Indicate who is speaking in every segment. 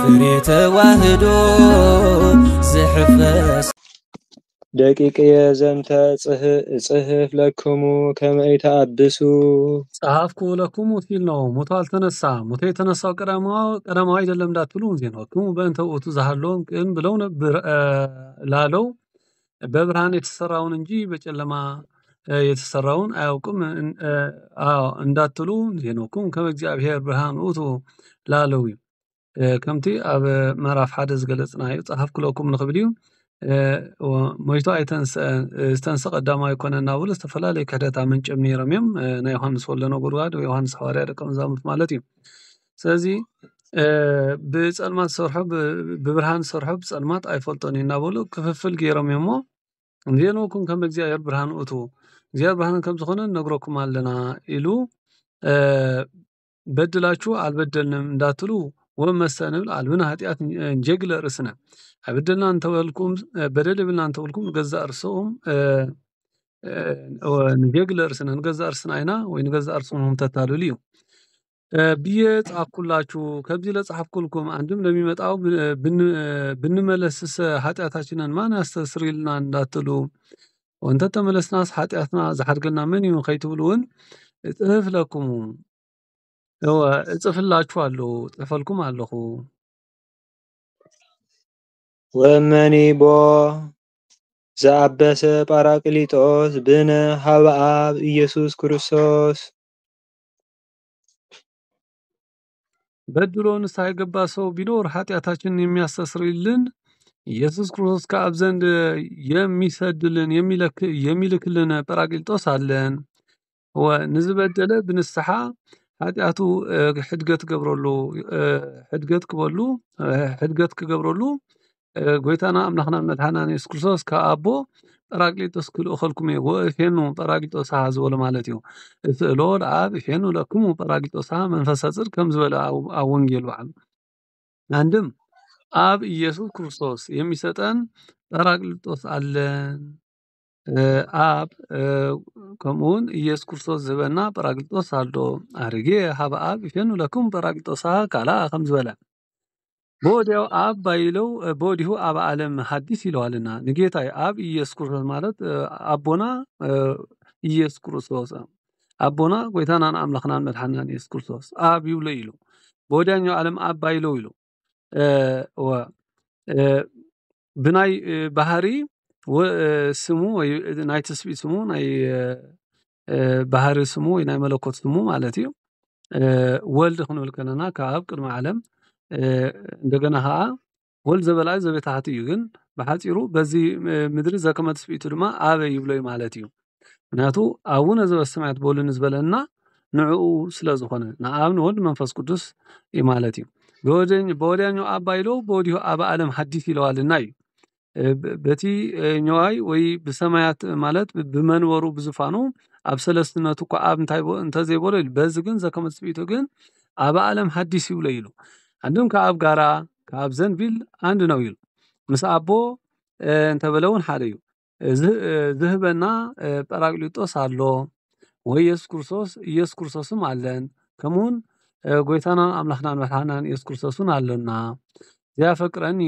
Speaker 1: فريت واهدو زحفس
Speaker 2: دقيق يزمت صحف لكم كما يتعبسو
Speaker 3: صحافكو لكم وثيلنا متال تنسى متى تنسى قرما አይደለም ዳትሉ ነው كم በእንተ ወቱ ዘሃሎም ግን ብለው ነበር ላለው በብርሃን የተሰራውን እንጂ በጨለማ የተሰራውን አያውቁም እንዳትሉ ነው ከእግዚአብሔር ብርሃን ወቱ ላለው ከምቲ አብ ምዕራፍ 1 ዝገለጽና ይጻሐፍኩ ለኩም ንኽብልዩ ሞይቶ አይተንስ ቀዳማ ይኮነና ብሎ ተፈላለይ ከደታ ምንጭ ነይሮም ናይ ዮሐንስ ወለነ ጉርጓድ ዮሐንስ ሐዋርያ ደቀ መዛሙርት ማለት እዩ ስለዚህ በጸልማት ሰርሐብ በብርሃን ሰርሐብ ጸልማት አይፈልጦኒና ብሎ ክፍፍል ገይሮም እሞ እንዴኖኩም ከም እግዚአብሔር ብርሃን ወቱ እግዚአብሔር ብርሃን ከም ዝኾነ ነግሮኩም አለና ኢሉ በድላችሁ አልበደልንም እንዳትሉ ወመሰነብል አልብና ኃጢአት እንጀግለ ርስና አብደልና አንተወልኩም በደልብና አንተወልኩም ገዛ እርሶም እንጀግለ ርስና ገዛ እርስና አይና ወይ ገዛ እርሶም ተታሉልዩ ቢየጻፍኩላችሁ ከዚህ ለጻፍኩልኩም አንድም ለሚመጣው ብንመለስስ ኃጢአታችንን ማን ያስተስሪልና እንዳትሉ ወንተ ተመለስናስ ኃጢአትና ዘሐድገና ምን ይሁን ከይትብሉን እጽፍ ለኩም እጽፍላችኋለሁ ጽፈልኩም አለሁ
Speaker 2: ወመኒ ቦ ዘአበሰ ጳራቅሊጦስ ብነ ሀብአብ ኢየሱስ ክርስቶስ
Speaker 3: በድሎን ሳይገባ ሰው ቢኖር ኃጢአታችንን የሚያስተስርልን ኢየሱስ ክርስቶስ ከአብ ዘንድ የሚሰድልን የሚልክልን ጳራቅሊጦስ አለን ወንዝበደለ ብንስሐ ኃጢአቱ ሕድገት ገብረሉ ሕድገት ክገብረሉ ጎይታና አምላኽና መድኃኒና ኢየሱስ ክርስቶስ ከአቦ ጳራቅሊጦስ ክልእኸልኩም ወእፌኑ ጳራቅሊጦስ ዝወለ ማለት እዩ እትእሎ ለአብ እፌኑ ለክሙ ጳራቅሊጦስ መንፈሰ ጽድቅ ከም ዝበለ ኣብ ወንጌል በዓል አንድም አብ ኢየሱስ ክርስቶስ የሚሰጠን ጳራቅሊጦስ አለን አብ ከሙን ኢየሱስ ክርስቶስ ዝበና ጳራቅሊጦስ አልዶ አርጌ ሀበ አብ እፌኑ ለክሙ ጳራቅሊጦስ ካላ ከም ዝበለ ቦዲያው አብ ባይለው ቦዲሁ አብ ዓለም ሐዲስ ይለዋልና ንጌታዬ አብ ኢየሱስ ክርስቶስ ማለት አቦና ኢየሱስ ክርስቶስ አቦና ጎይታና አምላኽና መድኃኒና ኢየሱስ ክርስቶስ አብ ይብሎ ይሉ ቦዲያኛው ዓለም አብ ባይለው ይሉ ብናይ ባህሪ ስሙ ወይ ናይ ተስቢት ስሙ ናይ ባህሪ ስሙ ወይ ናይ መለኮት ስሙ ማለት እዩ ወልድ ክንብል ከለና ከአብ ቅድመ ዓለም እንደገና ወልድ ዘበላይ ዘበታህት እዩ ግን በሐፂሩ በዚህ ምድር ዘከመ ተስቢቱ ድማ አበ ይብሎ ማለት እዩ ምክንያቱ አቡነ ዘበሰማያት ቦልን ዝበለና ንዑ ስለዝኾነ ንአብ ወልድ መንፈስ ቅዱስ ማለት እዩ በወዲያኛው አብ ባይለው በወዲሁ አብ ዓለም ሐዲስ ይለዋልና እዩ በቲ ኛዋይ ወይ በሰማያት ማለት በመንወሩ ብዙፋኑ አብ ሰለስትነቱ ከአብ እንተዘይቦለ በዚ ግን ዘከመ ተስቢቱ ግን አብ ዓለም ሐዲስ ይብሎ ይሉ አንድም ከአብ ጋራ ከአብ ዘንድ ቢል አንድ ነው ይሉ ምስ አቦ እንተበለውን ሓደ እዩ ዝህበና ጳራቅሊጦስ አሎ ወይ ኢየሱስ ክርስቶስም አለን ከሙን ጎይታና አምላኽና መድኃኒና ኢየሱስ ክርስቶስን አለና ያፈቅረኒ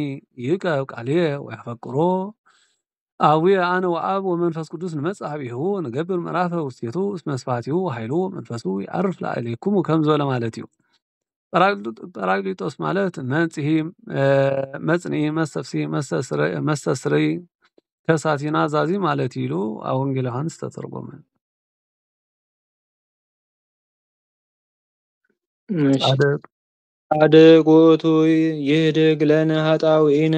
Speaker 3: ይቀብ ቃልየ ወያፈቅሮ አቡየ አነ ወአብ ወመንፈስ ቅዱስ ንመጽሐቢሁ ንገብር ምዕራፈ ውስቴቱ እስመ ስብሐቲሁ ኃይሉ መንፈሱ ያርፍ ላዕሌክሙ ከም ዝበለ ማለት እዩ ጳራቅሊጦስ ማለት መጽንዒ መስተፍሲ መስተስረይ ከሳቲና ዛዚ ማለት ይሉ ኣብ ወንጌል ዮሐንስ ተተርጎመ
Speaker 2: አደጎቱ ይህድግ ለነ ኃጣውኢነ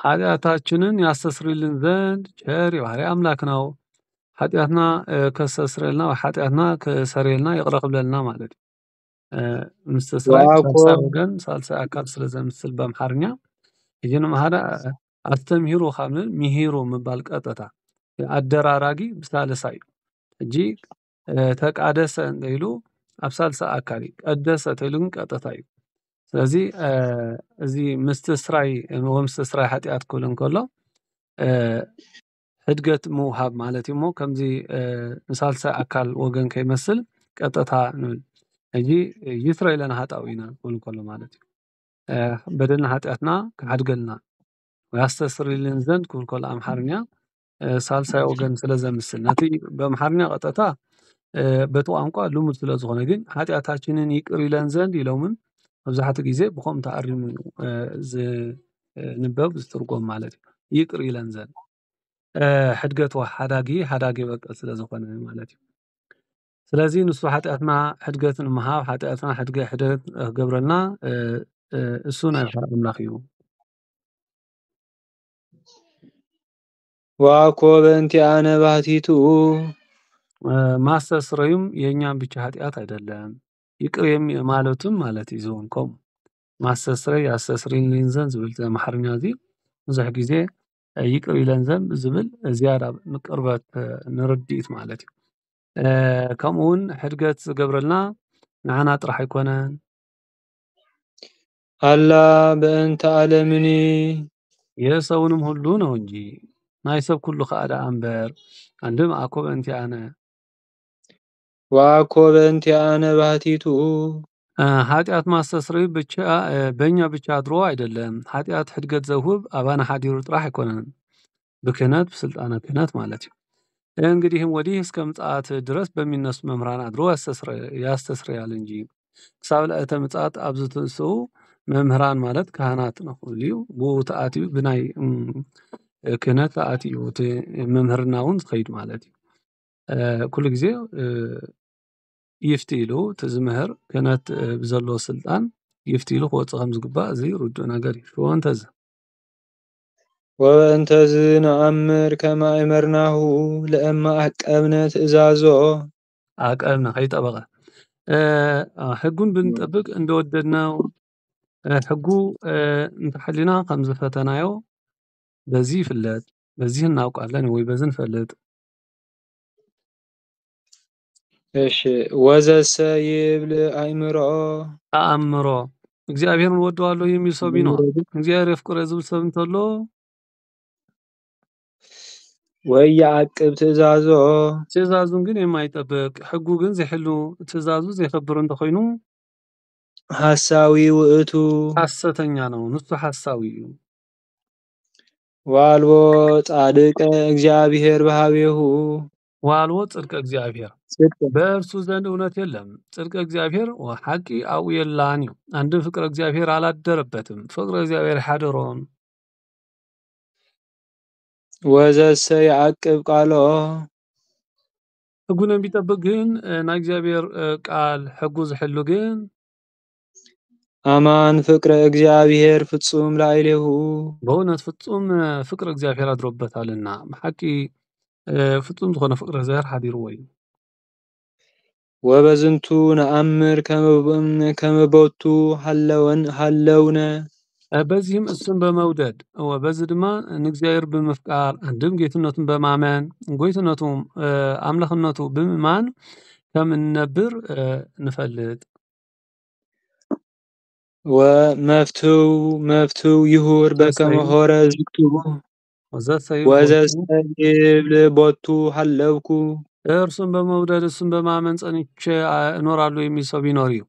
Speaker 3: ኃጢአታችንን ያስተስርልን ዘንድ ቸር የባህሪ አምላክ ነው ኃጢአትና ከስተስረልና ኃጢአትና ከሰረልና ይቅረብለልና ማለት ምስተስራይ ወገን ሳልሳይ አካል ስለዘምስል በአምሐርኛ ይህን ማህዳ አስተምሂሩ ካምን ሚሂሩ መባል ቀጥታ አደራራጊ ብሳለሳይ እጂ ተቃደሰ እንደይሉ አብሳልሳ አካሊ ቀደሰ ተይሉን ቀጥታ እዩ ስለዚህ እዚ ምስተስራይ ወምስተስራይ ኃጢአት ኮለን ኮሎ ህድገት ምውሃብ ማለት እሞ ከምዚ ሳልሳይ አካል ወገን ከይመስል ቀጥታ ነው እጂ ይስራኤልና ኃጣውኢና ኮለን ኮሎ ማለት በደልና ኃጢአትና ክሓድገልና ወያስተስርይልን ዘንድ ክብል ከሎ ኣምሓርኛ ሳልሳይ ወገን ስለ ዘምስል ነቲ በአምሓርኛ ቀጥታ በቲ ቋንቋ ልሙድ ስለ ዝኾነ ግን ኃጢአታችንን ይቅር ይለን ዘንድ ኢሎምን መብዛሕትኡ ግዜ ብኸምኡ ተኣሪሙ ዝንበብ ዝትርጎም ማለት እዩ ይቅር ይለን ዘንድ ሕድገት ሓዳጊ በቀል ስለ ዝኾነ ማለት እዩ ስለዚ ንሱ ኃጢአትና ሕድገት ንምሃብ ኃጢአትና ሕድገት ክገብረልና እሱ ናይ ኣምላኽ እዩ
Speaker 2: ዋኮ በእንቲአነ ባሕቲቱ
Speaker 3: ማስተስረዩም የእኛም ብቻ ኃጢአት አይደለም ይቅር ማለቱም ማለት እዩ ዝሆንኮም ማስተስረይ ያስተስርይልን ዘንድ ዝብል ኣምሓርኛ እዚ ብዙሕ ግዜ ይቅር ይለን ዘንድ ዝብል ዝያዳ ቅርበት ንርድኢት ማለት እዩ ከምኡውን ሕድገት ዝገብረልና ንዓና ጥራሕ ኣይኮነን
Speaker 2: አላ በእንተ ዓለምኒ
Speaker 3: የሰውንም ሁሉ ነው እንጂ ናይ ሰብ ኩሉ ከዓ ደኣ እምበር አንድም አኮ በእንቲአነ
Speaker 2: ዋኮ በእንቲአነ ባሕቲቱ
Speaker 3: ኃጢአት ማስተስረይ ብቻ በእኛ ብቻ አድሮ አይደለም ኃጢአት ሕድገት ዘውህብ አባና ሓዲሩ ጥራሕ አይኮነን ብክህነት በስልጣነ ክህነት ማለት እዩ እንግዲህም ወዲህ እስከ ምጽአት ድረስ በሚነሱ መምህራን አድሮ ያስተስረያል እንጂ ክሳብ ዕለተ ምጽአት ኣብ ዝትንስኡ መምህራን ማለት ካህናት ነው ልዩ ብኡ ተኣትዩ ብናይ ክህነት ተኣትዩ እቲ መምህርና እውን ዝኸይድ ማለት እዩ ኩሉ ግዜ ይፍቲ ኢሉ እቲ ዝምህር ክህነት ብዘለዎ ስልጣን ይፍቲ ኢሉ ክወፅእ ከም ዝግባእ እዚ ርዱእ ነገር እዩ ሽዎ እንተዚ
Speaker 2: ወበእንተዝ ነአምር ከመ አእመርናሁ ለእመ አቀብነ ትእዛዞ
Speaker 3: አቀብነ ከይጠበቀ ሕጉን ብንጠብቅ እንደወደድነው ሕጉ እንተሓሊና ከም ዝፈተናዮ በዚህ ይፍለጥ በዚህ እናውቃለን ወይ በዚህ እንፈልጥ
Speaker 2: እሺ ወዘሰ ይብል አእምሮ
Speaker 3: አእምሮ እግዚአብሔርን ወደዋለሁ የሚል ሰው ቢኖር እግዚአብሔር የፍቅር ዝብል ሰብ እንተሎ ወይ ያዕቅብ ትእዛዙን ግን የማይጠብቅ ሕጉ ግን ዘይሕሉ ትእዛዙ ዘይከብር እንተኮይኑ
Speaker 2: ሐሳዊ ውእቱ
Speaker 3: ሐሰተኛ ነው ንሱ ሐሳዊ እዩ
Speaker 2: ዋልቦ ጻድቀ እግዚአብሔር በሃቤሁ
Speaker 3: ዋልቦ ጽድቀ እግዚአብሔር በእርሱ ዘንድ እውነት የለም ጽድቀ እግዚአብሔር ወሐቂ አው የላን እዩ አንድም ፍቅረ እግዚአብሔር አላደረበትም ፍቅረ እግዚአብሔር ሓደሮን
Speaker 2: ወዘሰ ያዕቅብ ቃሎ
Speaker 3: ሕጉን ቢጠብቅ ግን ናይ እግዚአብሔር ቃል ሕጉ ዝሕሉ ግን
Speaker 2: አማን ፍቅረ እግዚአብሔር ፍጹም ላዕሌሁ
Speaker 3: በእውነት ፍጹም ፍቅረ እግዚአብሔር አድሮበታልና ብሓቂ ፍጹም ዝኾነ ፍቅረ እግዚአብሔር ሓዲርዎ እዩ
Speaker 2: ወበዝንቱ ነአምር ከመ ቦቱ ሃለውነ
Speaker 3: በዚህም እሱን በመውደድ በዚህ ድማ ንእግዚአብሔር ብምፍቃር አንድም ጌትነቱን በማመን ጎይትነቱም አምላኽነቱ ብምማን ከም እንነብር ወመፍትው ይሁር በከመ ሆረ ዝግቱ ወዘሰ ይብል ቦቱ ሃለውኩ እርሱን በመውደድ እሱን በማመን ጸንቼ እኖራለሁ የሚል ሰው ቢኖር እዩ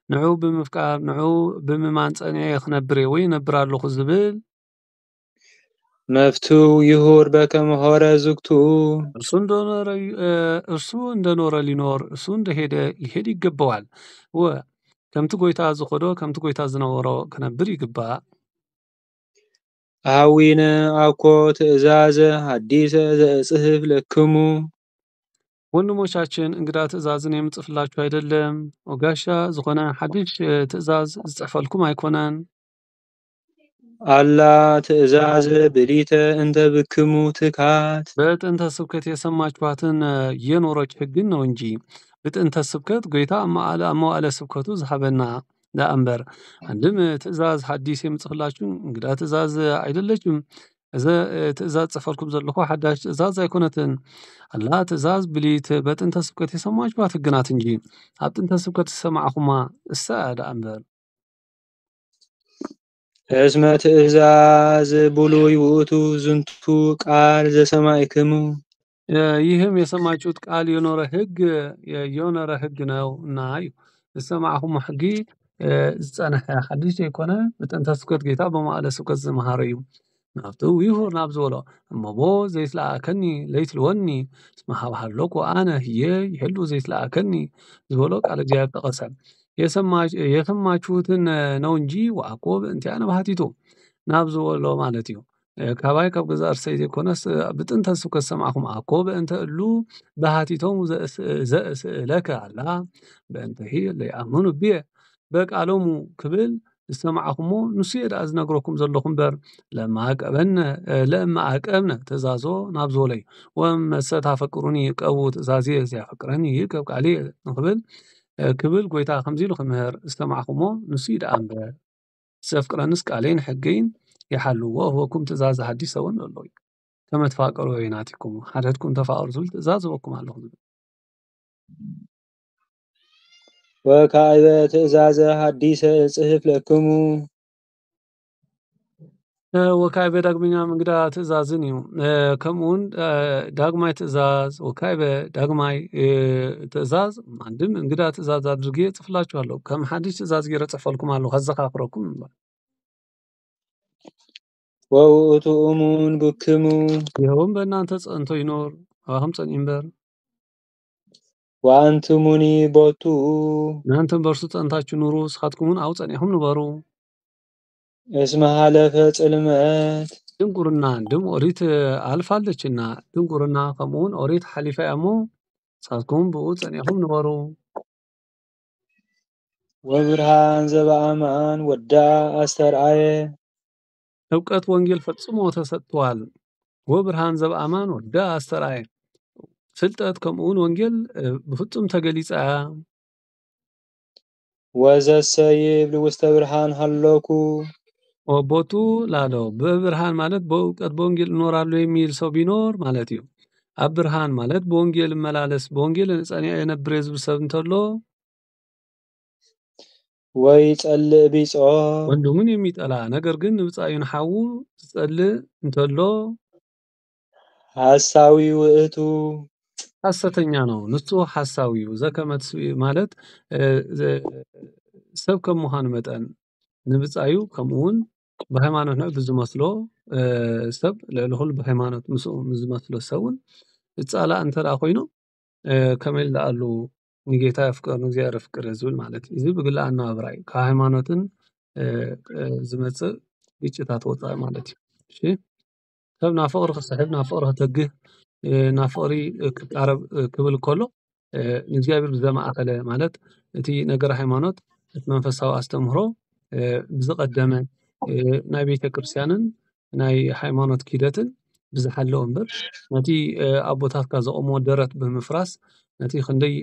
Speaker 3: ንዑ ብምፍቃር ንዑ ብምማን ጸንዐ ክነብር ወይ ነብር ኣለኹ ዝብል
Speaker 2: መፍትው ይሁር በከመ ሆረ ዝግቱ
Speaker 3: እርሱ እንደኖረ ሊኖር እሱ እንደሄደ ይሄድ ይገባዋል ከምቲ ጎይታ ዝኸዶ ከምቲ ጎይታ ዝነበሮ ክነብር ይግባእ
Speaker 2: አዊነ አኮ ትእዛዘ ሐዲሰ ዘእጽሕፍ ለክሙ
Speaker 3: ወንድሞቻችን እንግዳ ትእዛዝን የምጽፍላችሁ አይደለም ወጋሻ ዝኾነ ሐዲስ ትእዛዝ ዝጽፈልኩም አይኮነን
Speaker 2: አላ ትእዛዝ ብሊተ እንተ ብክሙ ትካት
Speaker 3: በጥንተ ስብከት የሰማችኋትን የኖረች ሕግን ነው እንጂ በጥንተ ስብከት ጎይታ መዋዕለ ስብከቱ ዝሃበና ዳእምበር አንድም ትእዛዝ ሐዲስ የምጽፍላችሁ እንግዳ ትእዛዝ አይደለችም እዘ ትእዛዝ ጽፈልኩም ዘለኹ ሓዳሽ ትእዛዝ አይኮነትን አላ ትእዛዝ ብሊት በጥንተ ስብከት የሰማችኋት ሕግ ናት እንጂ ኣብ ጥንተ ስብከት ዝሰማዕኹማ እሳ ዳእምበር
Speaker 2: እስመ ትእዛዝ ብሉይ ውእቱ ዝንቱ ቃል ዘሰማዕክሙ
Speaker 3: ይህም የሰማችሁት ቃል የኖረ ሕግ ነው እና እዩ ዝሰማዕኹማ ሕጊ ዝፀንሐ ሓድሽ ዘይኮነ ብጥንተ ስብከት ጌታ በመዋዕለ ስብከት ዝመሃረ እዩ ናብቲ ይሁር ናብ ዝበሎ እሞቦ ዘይትለኣከኒ ለይትልወኒ እስመ ሃብሃለኩ ኣነ ህየ ይህሉ ዘይትለኣከኒ ዝበሎ ቃል እግዚአብሔር ጠቀሰ። የሰማችሁትን ነው እንጂ ወአኮ በእንቲአነ ባህቲቱ ናብ ዝበሎ ማለት እዩ። ካባይ ካብ ገዛ እርሰይ ዘይኮነስ ብጥንተ ስብከት ሰማዕኹም ኣኮ በእንተ እሉ ባህቲቶም ዘእስእለከ ኣላ በእንተሂ ለይኣምኑ ብየ በቃሎሙ ክብል ዝሰማዕኹሞ ንሱ የዳ ዝነግረኩም ዘለኹም በር ለማዕቀብነ ትእዛዞ ናብ ዝበሎ እዩ ወመሰ ታፈቅሩኒ ቀቡ ትእዛዝየ ዘያፈቅረኒ ይቅብ ቃልየ ንክብል ክብል ጎይታ ከምዚ ኢሉ ክምህር ዝሰማዕኹሞ ንሱ ይዳ እምበር ዘፍቅረንስ ቃልየን ሕገይን ይሓልዎ ወኩም ትእዛዝ ሓዲስ እውን ኣሎ እዩ ከመ ትፋቀሩ ወይናቲኩም ሓደትኩም ተፋቀሩ ዝብል ትእዛዝ ወኩም ኣለኹ
Speaker 2: ወካዕበ ትእዛዘ ሐዲሰ እጽሕፍ ለክሙ
Speaker 3: ወካዕበ ዳግመኛ እንግዳ ትእዛዝን እዩ ከምኡውን ዳግማይ ትእዛዝ ወካዕበ ዳግማይ ትእዛዝ አንድም እንግዳ ትእዛዝ አድርጌ ጽፍላችኋለሁ ከም ሐዲስ ትእዛዝ ገይረ ጽፈልኩም ኣለሁ ከዘኻኽረኩም እንበል
Speaker 2: ወውእቱ እሙን ብክሙ
Speaker 3: ይኸውም በእናንተ ጸንቶ ይኖር አባኸም ጸን እምበር
Speaker 2: ወአንትሙኒ ቦቱ
Speaker 3: እናንተም በእርሱ ጸንታችሁ ኑሩ ስኻትኩምን አው ጸኒዕኹም ንበሩ
Speaker 2: እስመ ሀለፈ ጽልመት
Speaker 3: ድንቁርና ድም ኦሪት አልፋለችና ድንቁርና ከምኡውን ኦሪት ሓሊፋ እሞ ስኻትኩም ብኡ ጸኒዕኹም ንበሩ
Speaker 2: ወብርሃን ዘበአማን ወዳ አስተርአየ
Speaker 3: እውቀት ወንጌል ፈጽሞ ተሰጥቷል ወብርሃን ዘበአማን ወዳ አስተርአየ ፍልጠት ከምኡውን ወንጌል ብፍጹም ተገሊጻ
Speaker 2: ወዘሰ ይብል ውስተ ብርሃን ሃለኩ
Speaker 3: ወቦቱ ላሎ በብርሃን ማለት በእውቀት በወንጌል እኖራለሁ የሚል ሰው ቢኖር ማለት እዩ ኣብ ብርሃን ማለት በወንጌል መላለስ በወንጌል ጸኒዐ የነብር ዝብል ሰብ እንተሎ
Speaker 2: ወይ ጸልእ ቢጾ
Speaker 3: ወንድሙን የሚጠላ ነገር ግን ንብጻዩን ሓዉ ዝጸልእ እንተሎ
Speaker 2: ሐሳዊ ውእቱ
Speaker 3: ሐሰተኛ ነው ንሱ ሐሳዊው ዘከመት ማለት ሰብ ከምዃኑ መጠን ንብጻዩ ከምኡውን በሃይማኖት ነው ብዝመስሎ ሰብ ለሁሉ በሃይማኖት ምስኡ ዝመስሎ ሰውን ይጻላ እንተራ ኮይኑ ከመይ ላሉ ንጌታ ያፍቅር ንእግዚአብሔር ፍቅር ዝብል ማለት እዚ ብግላእ ኣነባብራይ ከሃይማኖትን ዝመጽእ ግጭታት ወጻኢ ማለት እዩ እሺ ሰብ ናብ ፍቅሪ ክስሕብ ናብ ፍቅሪ ክተግህ ናብ ፍቅሪ ክቃረብ ክብል ከሎ ንእግዚአብሔር ብዘማእኸለ ማለት እቲ ነገር ሃይማኖት እቲ መንፈሳዊ ኣስተምህሮ ብዝቐደመ ናይ ቤተ ክርስቲያንን ናይ ሃይማኖት ኪደትን ብዝሓለወ እምበር ነቲ ኣቦታትካ ዘቆምዎ ደረት ብምፍራስ ነቲ ክንደይ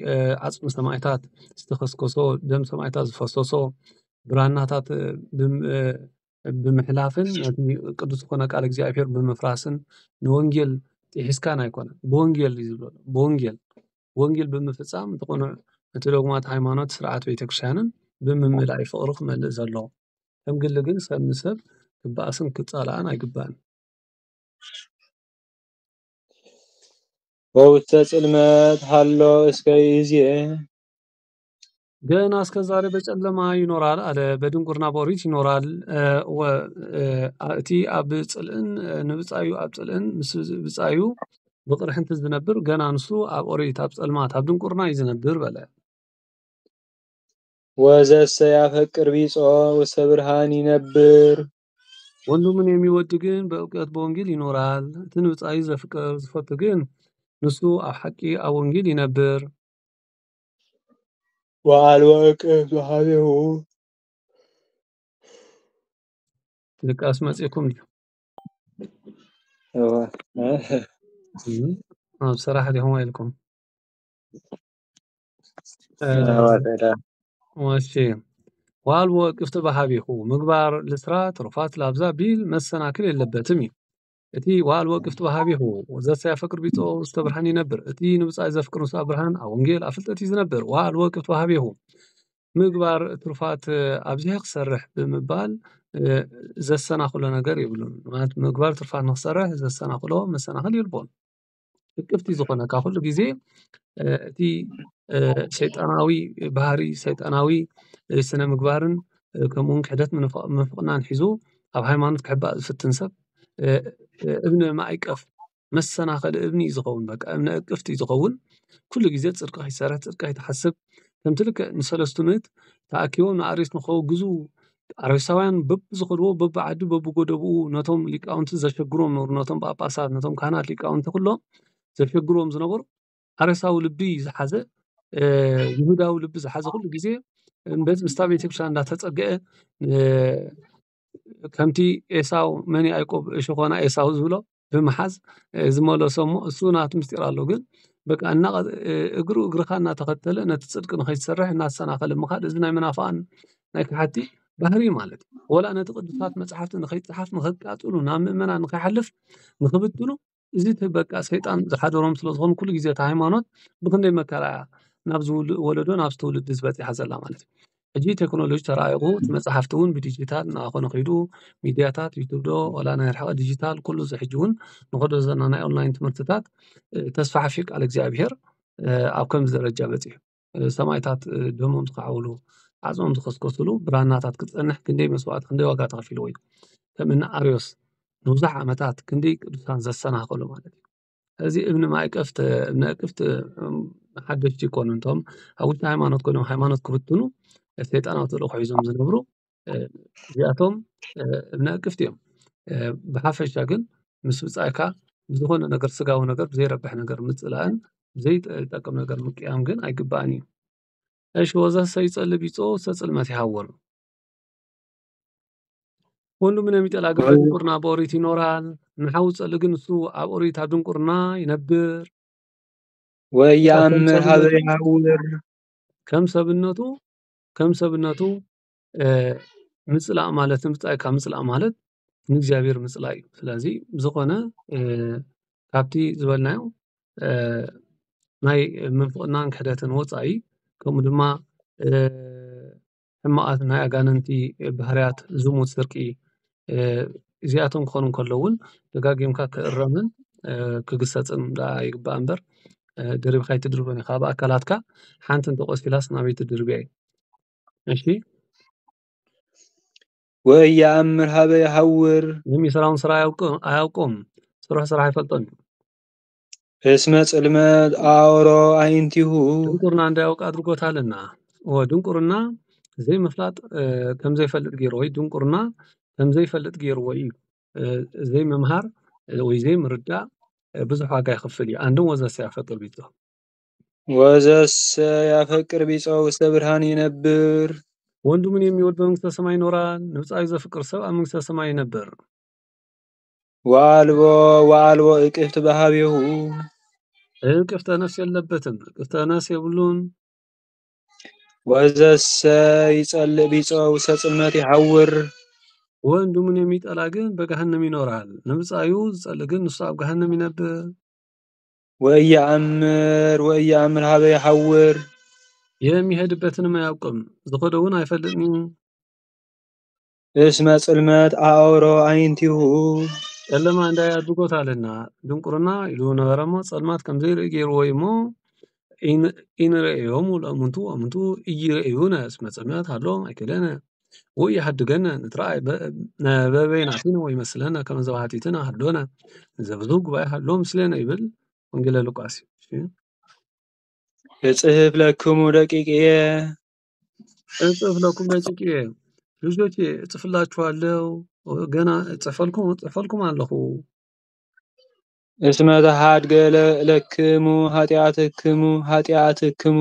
Speaker 3: ዓጽሚ ሰማዕታት ዝተኸስከሶ ደም ሰማዕታት ዝፈሰሶ ብራናታት ብምሕላፍን ነቲ ቅዱስ ዝኾነ ቃል እግዚአብሔር ብምፍራስን ንወንጌል ጢሒስካን ኣይኮነን ብወንጌል እዩ ዝብሎ ወንጌል ብምፍጻም ዝኾነ እቲ ዶግማት ሃይማኖት ስርዓት ቤተክርስትያንን ብምምላእ ፍቅሪ ክመልእ ዘለዎ ከም ግሊ ግን ሰብ ንሰብ ክበኣስን ክጻላኣን ኣይግባእን
Speaker 2: ወውስተ ጽልመት ሃሎ እስከ ይእዜ
Speaker 3: ገና እስከ ዛሬ በጨለማ ይኖራል አለ በድንቁርና በኦሪት ይኖራል እቲ ኣብ ጽልእን ንብጻዩ ኣብ ጽልእን ምስ ብጻዩ ብቕርሕንቲ ዝነብር ገና ንሱ ኣብ ኦሪት ኣብ ጸልማት ኣብ ድንቁርና እዩ ዝነብር በለ
Speaker 2: ወዘሰ ያፈቅር ቢጾ ውስተ ብርሃን ይነብር
Speaker 3: ወንድሙን የሚወድ ግን በእውቀት በወንጌል ይኖራል እቲ ንብጻዩ ዘፍቅር ዝፈቱ ግን ንሱ ኣብ ሓቂ ኣብ ወንጌል ይነብር
Speaker 2: ወአልቦ ዕቅብ ዝሃቤሁ
Speaker 3: ልቃስ መጽኤኩም ኣብ ስራሕ ዲኹም ኢልኩም ወሺ ዋልቦ ቅፍት በሃቢሁ ምግባር ልስራ ትሩፋት ላብዛ ቢል መሰናክል የለበትም እዩ እቲ ዋልቦ ቅፍት በሃቢሁ ወዘሰ ያፈቅር ቢጾ ውስተ ብርሃን ይነብር እቲ ንብጻይ ዘፍቅር ውስተ ብርሃን ኣብ ወንጌል ኣብ ፍልጠት እዩ ዝነብር ዋልቦ ቅፍት በሃቢሁ ምግባር ትሩፋት ኣብዚያ ክሰርሕ ብምባል ዘሰናኽሎ ነገር ይብሉን ማለት ምግባር ትሩፋት ንክሰርሕ ዘሰናኽሎ መሰናኽል ይልቦን እቅፍቲ ዝኾነካ ኩሉ ግዜ እቲ ሸይጣናዊ ባህሪ ሰይጣናዊ ስነ ምግባርን ከምኡውን ክሕደት ምንፍቅናን ሒዙ ኣብ ሃይማኖት ክሕባእ ዝፍትን ሰብ እብኒ ማዕቀፍ መሰናኸሊ እብኒ እዩ ዝኸውን በቃ እብኒ እቅፍቲ እዩ ዝኸውን ኩሉ ግዜ ፅድቂ ከይሰርሕ ፅድቂ ከይትሓስብ ከምቲ ልክዕ ንሰለስቱ ምእት ተኣኪቦም ንኣርዮስ ንኸውግዙ ኣርዮሳውያን በብዝኸድዎ በብዓዱ በብጎደብኡ ነቶም ሊቃውንቲ ዘሸግሮም ነበሩ ነቶም ጳጳሳት ነቶም ካህናት ሊቃውንቲ ኩሎም ዘሸግሮም ዝነበሩ ኣርዮሳዊ ልቢ ዝሓዘ ይሁዳዊ ልቢ ዝሓዘ ኩሉ ግዜ በዚ ምስታ ቤተክርስትያን እንዳተፀግዐ ከምቲ ኤሳው መን ያዕቆብ እሾኾና ኤሳው ዝብሎ ብምሓዝ ዝመለሶ እሞ እሱ ናቱ ምስጢር ኣሎ ግን በቃ እግሩ እግርኻ እናተኸተለ ነቲ ፅድቂ ንኸይትሰርሕ እናተሰናኸለ ምኻድ እዚ ናይ መናፍቃን ናይ ክሓቲ ባህሪ ማለት እዩ ወላ ነቲ ቅዱሳት መፅሓፍቲ ንኸይፀሓፍ ንኸቃፅሉ ናብ ምእመናን ንኸይሓልፍ ንኽብትኑ እዚ በቃ ሰይጣን ዝሓደሮም ስለዝኾኑ ኩሉ ግዜ እቲ ሃይማኖት ብክንደይ መከራ ናብ ዝወለዶ ናብ ዝተውልድ ዝበፂሓ ዘላ ማለት እዩ ሕጂ ቴክኖሎጂ ተራቂቑ እቲ መፅሓፍቲ እውን ብዲጂታል እናኾነ ከይዱ ሚድያታት ዩቱብ ዶ ወላ ናይ ርሕቐት ዲጂታል ኩሉ እዚ ሕጂ እውን ንኸዶ ዘለና ናይ ኦንላይን ትምህርትታት ተስፋሕፊቅ ቃል እግዚኣብሔር ኣብ ከምዚ ደረጃ በፂሑ ሰማይታት ደሞም ዝከዓብሉ ዓፅሞም ዝከስከስሉ ብራናታት ክፀንሕ ክንደይ መስዋዕቲ ክንደይ ዋጋ ተኸፊልዎ እዩ ከምእኒ ኣርዮስ ንብዙሕ ዓመታት ክንደይ ቅዱሳን ዘሰናኸሉ ማለት እዩ እዚ እብኒ ማዕቀፍቲ እብኒ ኣቅፍቲ ሓደሽቲ ይኮኑ እንቶም ኣብ ውሽጢ ሃይማኖት ኮይኖም ሃይማኖት ክብትኑ ሰይጣናዊ ተልእኮ ሒዞም ዝነብሩ እዚኣቶም እብኒ ኣቅፍቲ እዮም ብሓፈሻ ግን ምስ ብፃይካ ብዝኾነ ነገር ስጋዊ ነገር ብዘይረብሕ ነገር ምፅላእን ብዘይጠቅም ነገር ምቅያም ግን ኣይግባእን እዩ እሺ ወዘሰ ይጸልብ ይጾ ሰጽልመት ይሃወር ወንዱ ምን የሚጠላ ግን ድንቁርና በኦሪት ይኖራል ንሓው ጸልግ ግን እሱ ኣብ ኦሪት ኣብ ድንቁርና ይነብር
Speaker 2: ወያምር ሀበ ይሃውር
Speaker 3: ከም ሰብነቱ ምጽላእ ማለት ምጽአይካ ምጽላእ ማለት ንእግዚአብሔር ምጽላእ እዩ ስለዚ ዝኾነ ካብቲ ዝበልናዮ ናይ ምንፍቅናን ክሕደትን ወጻኢ ከምኡ ድማ ሕማቃት ናይ ኣጋንንቲ ባህርያት ዝሙት ስርቂ እዚኣቶም ክኾኑ ከለውን ደጋጊምካ ክእረምን ክግሰጽን ይግባእ እምበር ድሪብካ ይትድርበን ኢኻ ብኣካላትካ ሓንቲ እንተቆሲላስ ናበይ ትድርብያ እዩ እሺ
Speaker 2: ወያምር ሀበ ይሃውር
Speaker 3: የሚሰራውን ስራ አያውቁም ስራ አይፈልጦም
Speaker 2: እስመ ጽልመት አውሮ አይንቲሁ
Speaker 3: ድንቁርና እንዳያውቅ አድርጎታልና ድንቁርና ዘይ መፍላጥ ከም ዘይፈልጥ ገይሩ ወይ ድንቁርና ከም ዘይፈልጥ ገይሩ ወይ ዘይ መምሃር ወይ ዘይ ምርዳእ ብዙሕ ዋጋ ይኸፍል እዩ አንድም ወዘሰ ያፈቅር ቢጾ
Speaker 2: ወዘሰ ያፈቅር ቢጾ ውስተ ብርሃን ይነብር
Speaker 3: ወንድሙን የሚወድ በመንግሥተ ሰማይ ይኖራል ንብጻዊ ዘፍቅር ሰብ ኣብ መንግሥተ ሰማይ ይነብር
Speaker 2: ወአልቦ እቅፍት በሃቤሁ
Speaker 3: እቅፍተ ነፍስ የለበትም እቅፍተ ነፍስ የብሉን
Speaker 2: ወዘሰ ይጸልእ ቢጾ ውስተ ጽልመት ይሐውር
Speaker 3: ወንድሙን የሚጠላ ግን በገሃነም ይኖራል ንብጻዩ ዝጸልእ ግን እሱ ኣብ ገሃነም ይነብር ወያምር ሀበ ይሐውር የሚሄድበትንም አያውቅም ዝኸደውን አይፈልጥም
Speaker 2: እስመ ጽልመት አውሮ አይንቲሁ
Speaker 3: ጨለማ እንዳይ አድርጎታልና ድንቁርና ኢሉ ነበረሞ ጸልማት ከም ዘይርኢ ገይሩ ወይሞ ኢንርእዮሙ ለእሙንቱ ኢይርእዩነ እስመ ጽልመት ሃሎም ኣይክእለነ ወይ ይሓድገነ ንትረኣይ በበይናቲነ ወይ መስለነ ከመ ዘባህቲትነ ሃሎነ ዘብዙ ጉባኤ ሃሎ ምስለነ ይብል ወንጌለ ሉቃስ
Speaker 2: እጽሕፍ ለክሙ ደቂቅየ
Speaker 3: እጽሕፍ ለኩም ደቂቅየ ልጆቼ እጽፍላችኋለሁ ገና እጽሕፈልኩም ኣለኹ
Speaker 2: እስመ ተሃድገ ለክሙ ኃጢአትክሙ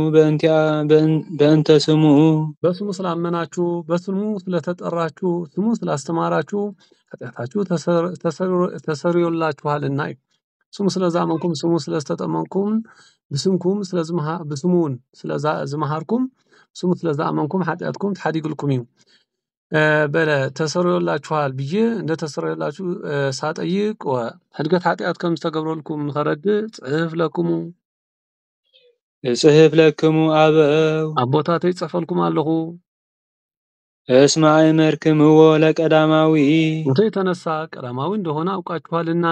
Speaker 2: በእንተ ስሙ
Speaker 3: በስሙ ስላመናችሁ በስሙ ስለተጠራችሁ ስሙ ስላስተማራችሁ ኃጢአታችሁ ተሰርዮላችኋልና ስሙ ስለዛመንኩም ስሙ ስለተጠመንኩም ብስምኩም ብስሙን ስለዝመሃርኩም ስሙ ስለዛመንኩም ኃጢአትኩም ተሓዲግልኩም እዩ በለ ተሰርዮላችኋል ብዬ እንደ ተሰርዮላችሁ ሳጠይቅ ሕድገት ኃጢአት ከም ዝተገብረልኩም ንኸረድእ
Speaker 2: ጽሕፍ ለክሙ አበው
Speaker 3: ኣቦታተይ ጽሕፈልኩም ኣለኹ
Speaker 2: እስመ አእመርክምዎ ለቀዳማዊ
Speaker 3: እንተ የተነሳ ቀዳማዊ እንደሆነ አውቃችኋልና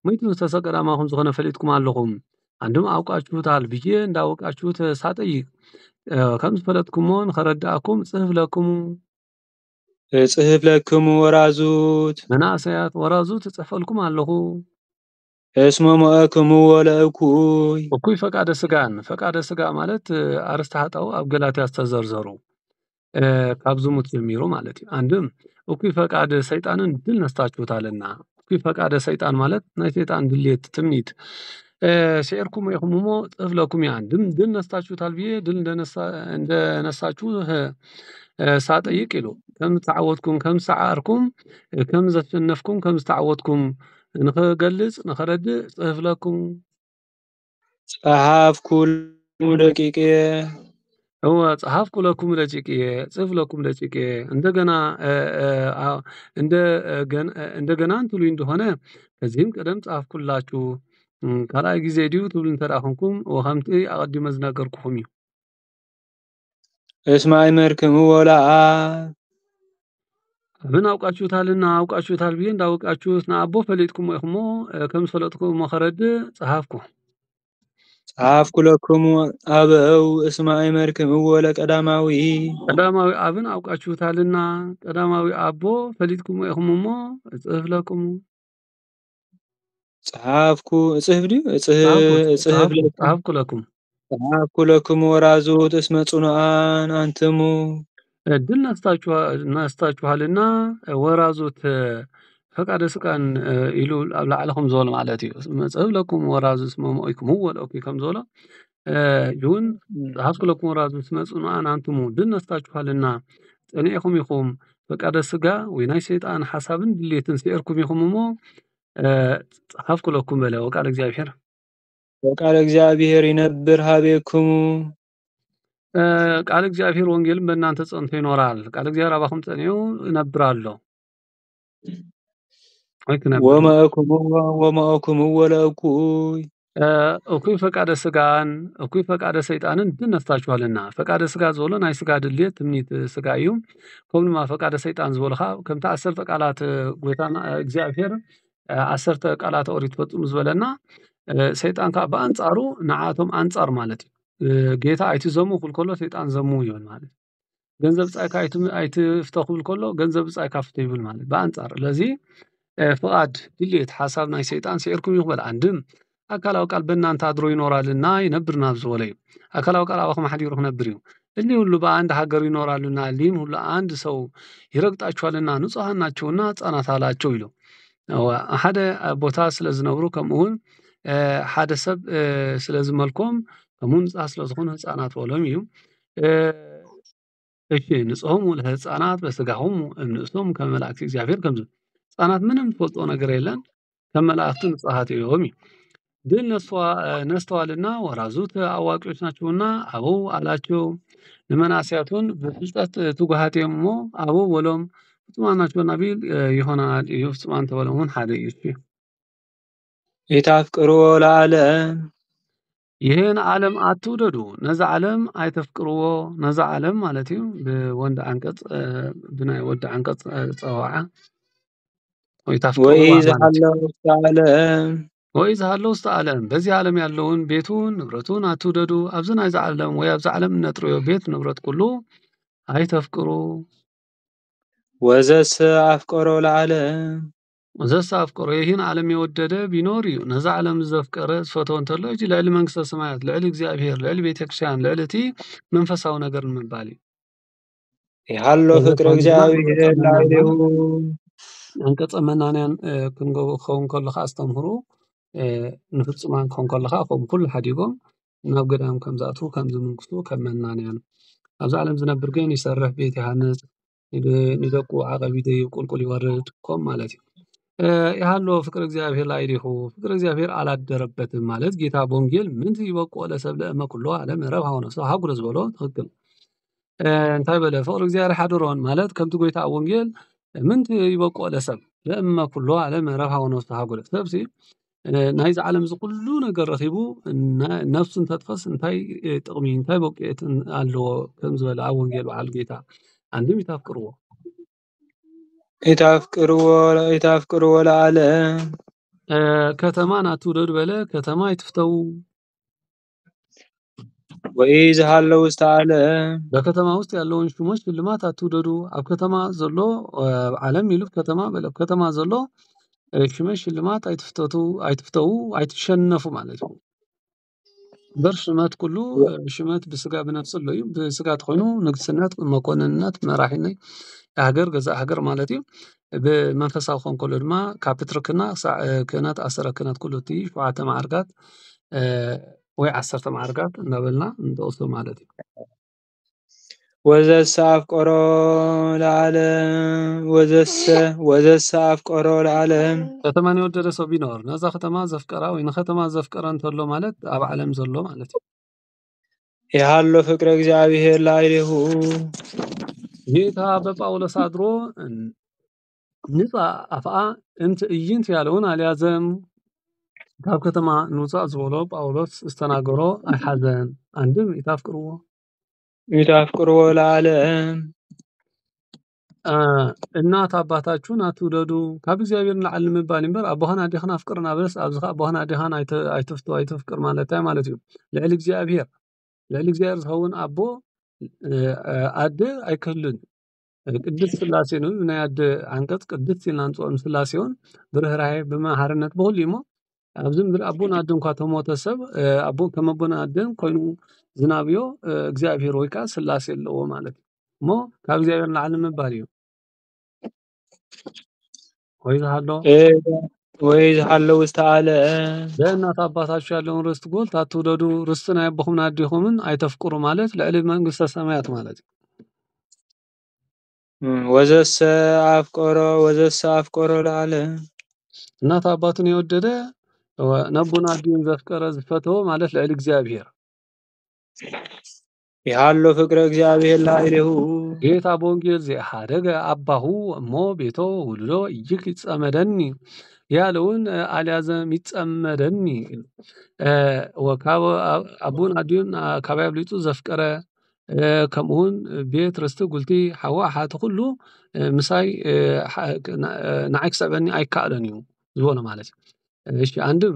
Speaker 3: ምይቱ ተሰ ቀዳማሁን ዝኾነ ፈሊጥኩም ኣለኹም አንድም አውቃችሁታል ብዬ እንዳወቃችሁት ሳጠይቅ ከም ዝፈለጥኩሞ ንኸረዳእኩም ጽሕፍ ለክሙ
Speaker 2: እጽሕፍ ለክሙ ወራዙት
Speaker 3: መናእሰያት ወራዙት እጽሕፈልኩም ኣለኹ።
Speaker 2: እስመ ሞአክምዎ ለእኩይ
Speaker 3: እኩይ ፈቃደ ስጋን ፈቃደ ስጋ ማለት አርእስተ ኃጣው ኣብ ገላትያ ዝተዘርዘሩ ካብ ዝሙት ጀሚሩ ማለት እዩ። አንድም እኩይ ፈቃደ ሰይጣንን ድል ነስታችሁታልና። እኩይ ፈቃደ ሰይጣን ማለት ናይ ሰይጣን ድሌት ትምኒት ሴርኩም ኢኹም እሞ ጽሕፍ ለኩም እያ። አንድም ድል ነስታችሁታል ብዬ ድል እንደነሳችሁ ሳጠይቅ ኢሉ ከም ዝተዓወትኩም ከም ዝተዓርኩም ከም ዘሸነፍኩም ከም ዝተዓወትኩም ንኽገልጽ ንኸረድእ ጽሕፍ ለኩም
Speaker 2: ጸሐፍኩ ደቂቅየ
Speaker 3: هو ጸሐፍኩ ለኩም ደቂቅየ ጽሕፍ ለኩም ደቂቅየ እንደገና እንትሉኝ እንደሆነ ከዚህም ቀደም ጻፍኩላችሁ ካልኣይ ጊዜ ድዩ ትብሉ እንተደኣ ኮንኩም ወኸምቲ ኣቐዲመ ዝነገርኩኹም እዩ።
Speaker 2: እስመ አእመርክምዎ ለአብ
Speaker 3: አብን አውቃችሁታልና አውቃችሁታል ብዬ እንዳወቃችሁት ንኣቦ ፈሊጥኩሞ ኢኹሞ ከም ዝፈለጥኩሞ ኸረድእ ጸሐፍኩ
Speaker 2: ጸሐፍኩ ለክሙ አበው እስመ አእመርክምዎ ለቀዳማዊ
Speaker 3: ቀዳማዊ አብን አውቃችሁታልና ቀዳማዊ አቦ ፈሊጥኩሞ ኢኹም እሞ እጽሕፍ ለክሙ
Speaker 2: ጸሐፍኩ እጽሕፍ ድዩ እጽሕፍ
Speaker 3: ጸሐፍኩ ለኩም
Speaker 2: ጸሐፍኩ ለክሙ ወራዙት እስመ ጽኑዓን አንትሙ
Speaker 3: ድል ነስታችኋልና ወራዙት ፈቃደ ስቃን ኢሉ ኣብ ላዕለኹም ዝበሎ ማለት እዩ። ጽሕፍ ለኩም ወራዙት እስመ ሞኢክምዎ ለእኩይ ከም ዝበሎ ይሁን ጸሐፍኩ ለኩም ወራዙት እስመ ጽኑዓን አንትሙ ድል ነስታችኋልና ጸኒዕኹም ኢኹም ፈቃደ ስጋ ወይ ናይ ሰይጣን ሓሳብን ድሌትን ሲኤርኩም ኢኹም እሞ ጸሐፍኩ ለኩም በለ ወቃል እግዚአብሔር
Speaker 2: ወቃል እግዚአብሔር ይነብር ሀቤክሙ
Speaker 3: ቃል እግዚአብሔር ወንጌልም በእናንተ ጸንቶ ይኖራል። ቃል እግዚአብሔር አባኹም ጸኒዑ እነብራለሁ
Speaker 2: ወመአክምዎ ለእኩይ
Speaker 3: እኩይ ፈቃደ ስጋን እኩይ ፈቃደ ሰይጣንን ድል ነስታችኋልና ፈቃደ ስጋ ዝበሎ ናይ ስጋ ድሌት ትምኒት ስጋ እዩ። ከምኡ ድማ ፈቃደ ሰይጣን ዝበሎ ኸ ከምቲ 10 ቃላት ጎይታና እግዚአብሔር 10 ቃላት ኦሪት ፈጽሙ ዝበለና ሰይጣን ከዓ በአንጻሩ ንዓቶም አንጻር ማለት እዩ። ጌታ ኣይትዘሙ ክብል ከሎ ሰይጣን ዘሙ ይብል ማለት ገንዘብ ጻይካ ኣይትፍተኽ ክብል ከሎ ገንዘብ ጻይካ ፍተ ይብል ማለት በአንጻር ለዚ ፍቃድ ድሌት ሓሳብ ናይ ሰይጣን ሲኤርኩም ይኽበል አንድም አካላዊ ቃል በእናንተ አድሮ ይኖራልና ይነብርና ብዝበለ እዩ። አካላዊ ቃል አባኹም ሓዲሩ ክነብር እዩ። እሊ ሁሉ በአንድ ሀገር ይኖራሉና እሊም ሁሉ አንድ ሰው ይረግጣችኋልና ንጹሐን ናቸውና ሕፃናት አላቸው ይሉ ሓደ ቦታ ስለ ዝነብሩ ከምኡውን ሓደ ሰብ ስለ ዝመልኮም ከምኡ ንጹሕ ስለ ዝኾኑ ሕፃናት በሎም እዩ። እሺ ንጹሖሙ ለሕፃናት በስጋሆሙ እምንእሶም ከም መላእክቲ እግዚአብሔር ከምዝ ሕፃናት ምንም ትፈልጦ ነገር የለን ከም መላእክቲ ንጹሓት እዮም እዩ። ድል ነስተዋልና ወራዙት አዋቂዎች ናቸውና አበው አላቸው። ለመናስያቱን በፍልጠት ትጉሃት እሞ አበው በሎም ፍጹማን ናቸውና ቢል ይሆናል እዩ። ፍጹማን ተበለሙን ሓደ እዩ።
Speaker 2: ኢታፍቅርዎ ለዓለም
Speaker 3: ይህን ዓለም አትውደዱ ነዛ ዓለም አይተፍቅርዎ ነዛ ዓለም ማለት እዩ ብወንድ አንቀጽ ብናይ ወዲ አንቀጽ ጸዋዓ ወይ ዝሃለው ውስተ ዓለም በዚህ ዓለም ያለውን ቤቱን ንብረቱን አትውደዱ ኣብዚ ናይዚ ዓለም ወይ ኣብዚ ዓለም ነጥርዮ ቤት ንብረት ኩሉ አይተፍቅሩ
Speaker 2: ወዘሰ አፍቀሮ ለዓለም
Speaker 3: ወዘሰ አፍቀሮ ይህን ዓለም የወደደ ቢኖር እዩ ነዛ ዓለም ዘፍቀረ ዝፈተወ እንተሎ እጂ ልዕሊ መንግስተ ሰማያት ልዕሊ እግዚአብሔር ልዕሊ ቤተክርስቲያን ልዕሊ እቲ መንፈሳዊ ነገር ንምባል እዩ
Speaker 2: ይሃሎ ፍቅሪ እግዚአብሔር ላዕሌሁ
Speaker 3: አንቀጸ መናንያን ክኸውን ከለኻ አስተምህሩ ንፍጹማን ክኸውን ከለኻ ከም ኩሉ ሓዲጎም ናብ ገዳም ከም ዝኣትዉ ከም ዝምንክሱ ከም መናንያን ኣብዚ ዓለም ዝነብር ግን ይሰርሕ ቤት ይሃንጽ ንደቁ ዓቐቢት ቁልቁል ይወርድ ከም ማለት እዩ ይሃሎ ፍቅሪ እግዚአብሔር ላዕሌሁ ፍቅሪ እግዚአብሔር አላደረበትም ማለት ጌታ በወንጌል ምንቲ ይበቁኦ ለሰብ ለእመ ኩሎ ዓለም ረብሃ ወነፍሶ ሃጉረ ዝበሎ ትክክል እንታይ በለ ፍቅሪ እግዚአብሔር ሓድሮን ማለት ከምቲ ጎይታ ወንጌል ምንቲ ይበቁኦ ለሰብ ለእመ ኩሎ ዓለም ረብሃ ወነፍሶ ሃጉረ ሰብሲ ናይዚ ዓለም ዝኩሉ ነገር ረኺቡ ነፍሱን ተጥፈስ እንታይ ጥቕሚ እንታይ በቂኤት ኣለዎ ከም ዝበለ ኣብ ወንጌል በዓል ጌታ አንድም ይታፍቅርዎ
Speaker 2: ኢታፍቅርዎ ለዓለም
Speaker 3: ከተማን አትውደዱ በለ ከተማ አይትፍተው
Speaker 2: ወኢዝሃለው ውስተ ዓለም
Speaker 3: በከተማ ውስጥ ያለውን ሹሞች ሽልማት አትውደዱ ኣብ ከተማ ዘሎ ዓለም ኢሉ ከተማ በለ ከተማ ዘሎ ሹመት ሽልማት አይትፍተው አይትሸነፉ ማለት እዩ በር ሽመት ኩሉ ሽመት ብስጋ ብነፍስ ኣሎ እዩ ብስጋ ተኮይኑ ንግስነት መኮንንነት መራሒነት ሃገር ገዛእ ሃገር ማለት እዩ ብመንፈሳዊ ክኾን ከሎ ድማ ካብ ፕትርክና ክሳብ ክህነት ኣሰረ ክህነት ኩሉ እቲ 7 ማዕርጋት ወይ 10 ማዕርጋት እናበልና ንጠቕሶ ማለት እዩ
Speaker 2: ወዘሰ አፍቆሮ ለዓለም ወዘሰ አፍቆሮ ለዓለም
Speaker 3: ከተማን የወደደ ሰው ቢኖር ነዛ ከተማ ዘፍቀራ ወይ ንከተማ ዘፍቀራ እንተሎ ማለት ኣብ ዓለም ዘሎ ማለት እዩ
Speaker 2: ይሃሎ ፍቅረ እግዚአብሔር ላዕሌሁ
Speaker 3: ጌታ በጳውሎስ አድሮ ንፃ ኣፍኣ እንቲ እይንት ያለውን አልያዘም ካብ ከተማ ንውፃእ ዝበሎ ጳውሎስ ዝተናገሮ ኣይሓዘን አንድም
Speaker 2: ኢታፍቅርዎ ለዓለም
Speaker 3: እናት አባታችሁን አትውደዱ ካብ እግዚአብሔር ንላዕሊ ምባል እምበር ኣቦኻን ኣዴኻን ኣፍቅርና በለስ ኣብዚ ከዓ ኣቦኻን ኣዴኻን ኣይትፍቅር ማለት ማለት እዩ ልዕሊ እግዚአብሔር ዝኸውን ኣቦ ኣደ ኣይክህልን ቅድስት ስላሴ ነው ናይ ኣደ አንቀጽ ቅድስት ኢልና ንፅኦም ስላሴ እውን ብርህራሄ ብመሃርነት ብኩሉ እሞ ኣብዚ ምድሪ ኣቦን ኣደን እንኳ ተሞተ ሰብ ኣቦ ከም ኣቦን ኣደን ኮይኑ ዝናብዮ እግዚአብሔር ወይ ከዓ ስላሴ ኣለዎ ማለት እዩ እሞ ካብ እግዚአብሔር ንላዕሊ ምባል እዩ
Speaker 2: ወይ ዝሃለው ውስተ ዓለም
Speaker 3: በእናት አባታችሁ ያለውን ርስት ጎልት አትውደዱ ርስት ናይ አቦኹምን ኣዴኹምን ኣይተፍቅሩ ማለት ልዕሊ መንግስተ ሰማያት ማለት እዩ
Speaker 2: ወዘሰ አፍቆሮ ለዓለም
Speaker 3: እናት አባቱን የወደደ ነቡን አዲን ዘፍቀረ ዝፈተው ማለት ልዕሊ እግዚአብሔር
Speaker 2: ይሃሎ ፍቅረ እግዚአብሔር ላዕሌሁ
Speaker 3: ጌታ በወንጌል ዘሐደገ አባሁ እሞ ቤቶ ውልዶ እጅግ ይጸመደኒ ያለውን አልያዘም ይጸመደኒ ወካብ አቡን አዲን ካባይ ብሊጡ ዘፍቀረ ከምኡን ቤት ርስቲ ጉልቲ ሓዋ ሓቲ ኩሉ ምሳይ ንዓይ ክሰዕበኒ ኣይከኣለን እዩ ዝበሎ ማለት እዩ እሺ አንድም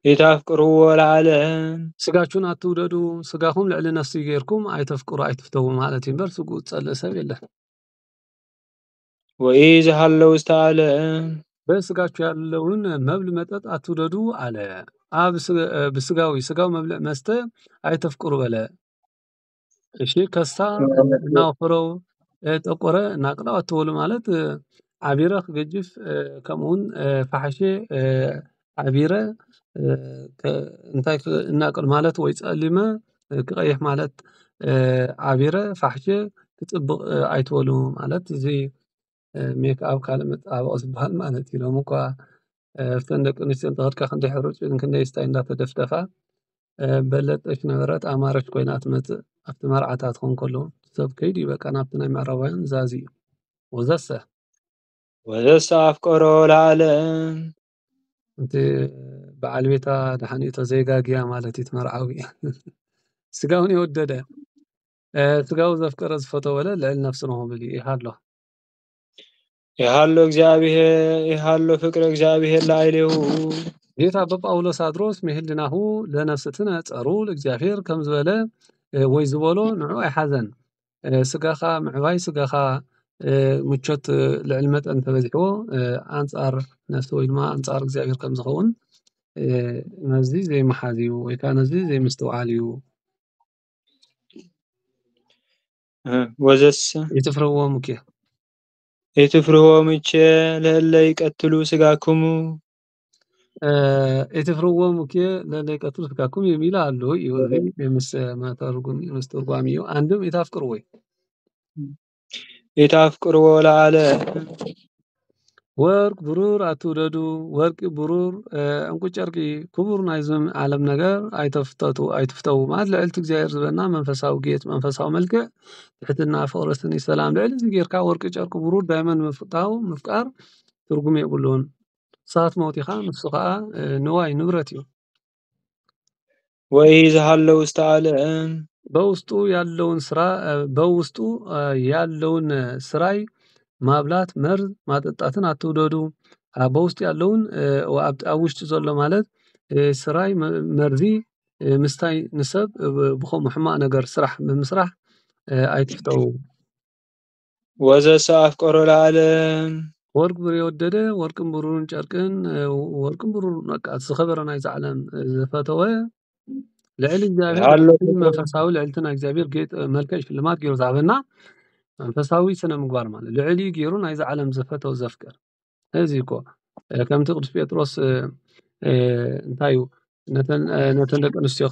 Speaker 2: ኢታፍቅርዎ ለዓለም
Speaker 3: ስጋችሁን አትውደዱ ስጋኩም ልዕሊ ነፍሲ ጌርኩም ኣይተፍቅሩ ኣይትፍተው ማለት እምበር ስጉ ፀልእ ሰብ የለን
Speaker 2: ወኢዝሃለው ውስተ ዓለም
Speaker 3: በስጋችሁ ያለውን መብል መጠጥ አትውደዱ አለ ኣብ ስጋዊ መብልዕ መስተ ኣይተፍቅሩ በለ እሺ ከሳ እናወፈረው ጠቆረ እናቅላው አትበሉ ማለት ዓቢረ ክገጅፍ ከምኡን ፋሕሼ ዓቢረ እንታይ እናቅል ማለት ወይ ጸሊመ ክቀይሕ ማለት ዓቢረ ፋሕሼ ክጽብቕ ኣይትበሉ ማለት እዚ ሜክኣፕ ካልእ መጣበቂ ዝበሃል ማለት እዩ ሎም እኳ እተን ደቂ ኣንስትዮ እንተኸድካ ክንደይ ሕሩጭ ክንደይ ስታይ እንዳተደፍደፋ በለጠች ነበረት ኣማረች ኮይና ትመጽእ ኣብቲ መርዓታ ትኾን ከሎ ሰብ ከይዲ በቃ ናብቲ ናይ ምዕራባውያን ዛዚ
Speaker 2: ወዘሰ አፍቆሮ ለዓለም
Speaker 3: እንት በዓል ቤታ ድሓኒቶ ዘይጋግያ ማለት እዩ ትመርዓዊ ስጋውን የወደደ ስጋው ዘፍቀረ ዝፈተው በለ ልዕሊ ነፍሲ ነው ብል ይሃሎ ፍቅረ እግዚአብሔር ላዕሌሁ ጌታ በጳውሎስ አድሮስ ምህልናሁ ለነፍስትነ ጸሩ ለእግዚአብሔር ከም ዝበለ ወይ ዝበሎ ንዑ ኣይሓዘን ስጋኻ ምዕባይ ስጋኻ ምቾት ልዕሊ መጠን ተበዚሕዎ አንጻር ነፍሲ ወይ ድማ አንጻር እግዚአብሔር ከም ዝኸውን ነዚ ዘይመሓዝ እዩ ወይ ከዓ ነዚ ዘይምስትውዓል እዩ
Speaker 2: ወዘሰ የትፍርህዎሙ ለእለ ይቀትሉ ስጋክሙ
Speaker 3: የትፍርህዎሙ ለእለ ይቀትሉ ስጋክሙ የሚል አሉ ይወዚ የምስ ተርጓሚ እዩ አንድም
Speaker 2: ኢታፍቅርዎ ለዓለም
Speaker 3: ወርቅ ብሩር አትውደዱ ወርቂ ብሩር እንቁ ጨርቂ ክቡር ናይ ዝም ዓለም ነገር ኣይትፍተው ማለት ልዕልቲ እግዚአብሔር ዝበና መንፈሳዊ ጌጥ መንፈሳዊ መልክዕ ትሕትና ፍቅሪ ስኒ ሰላም ልዕሊ እዚ ጌርካ ወርቂ ጨርቂ ብሩር ዳይመንድ ምፍቃር ትርጉም የብሉን ሰዓት ሞቲኻ ንሱ ከዓ ንዋይ ንብረት እዩ
Speaker 2: ወኢዝሃለው ውስተ ዓለም
Speaker 3: በውስጡ ያለውን ስራ በውስጡ ያለውን ስራይ ማብላት መርዝ ማጠጣትን አትውደዱ። በውስጡ ያለውን ኣብ ውሽጢ ዘሎ ማለት ስራይ መርዚ ምስታይ ንሰብ ብኸምኡ ሕማቕ ነገር ስራሕ ብምስራሕ ኣይትፍተው።
Speaker 2: ወዘሰ አፍቀሮ ለዓለም
Speaker 3: ወርቅ ብር የወደደ ወርቅን ብሩርን ጨርቅን ወርቅን ብሩር በቃ ዝኸበረ ናይ ዝዓለም ዝፈተወ ልዕሊ እግዚአብሔር መንፈሳዊ ልዕልትና እግዚአብሔር ጌጥ መልክዕ ሽልማት ገይሩ ዝሃበና መንፈሳዊ ስነ ምግባር ማለት ልዕሊ ገይሩ ናይ ዝዓለም ዝፈተው ዘፍቅር እዚ እኮ ከምቲ ቅዱስ ጴጥሮስ እንታይ ነተን ደቂ ኣንስትዮ